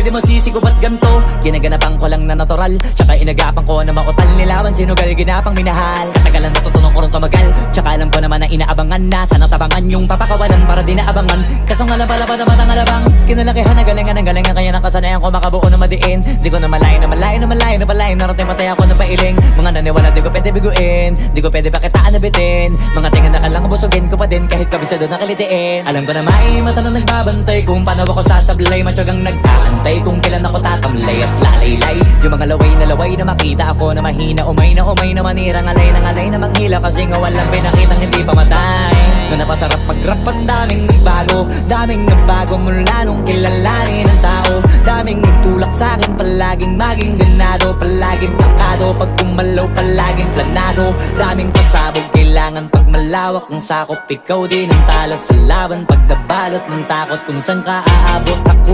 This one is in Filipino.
pwede mo sisigo ba't ganto? Ginaganapan ko lang na natural, tsaka inagapan ko na mautal. Nilawan sinugal, ginapang minahal. Katagalan natutunan ko rin tumagal, tsaka alam ko naman na inaabangan na. Sana tabangan yung papakawalan para di naabangan. Kaso nga lang pala pa naman ang alabang. Kinalakihan ang galingan kaya nakasanayan ko makabuo na madiin. Di ko na malayo na malayo na malayo na palayo. Narating patay ako na pailing. Mga naniwala di ko pwede biguin, di ko pwede pakitaan na bitin. Mga tingin na kalang busugin ko pa din kahit kabisado na kalitiin. Alam ko na may mata na nagbabantay kung paano ako sasablay. Matyagang nag-aantay kung kailan ako tatamlay at lalaylay. Yung mga laway na makita ako na mahina. Umay na manirang alay na manghila. Kasi nga walang pinakitang hindi pamatay. Na napasarap mag-rap ang daming nagbago mula nung kilalanin ang tao. Daming nagtulak sa'kin, palaging maging ganado. Palaging plakado, pag kumalaw palaging planado. Daming pasabog, kailangan pag malawak ang sakop. Ikaw din ang talo sa laban pag nabalot ng takot kung saan ka aabot. Ako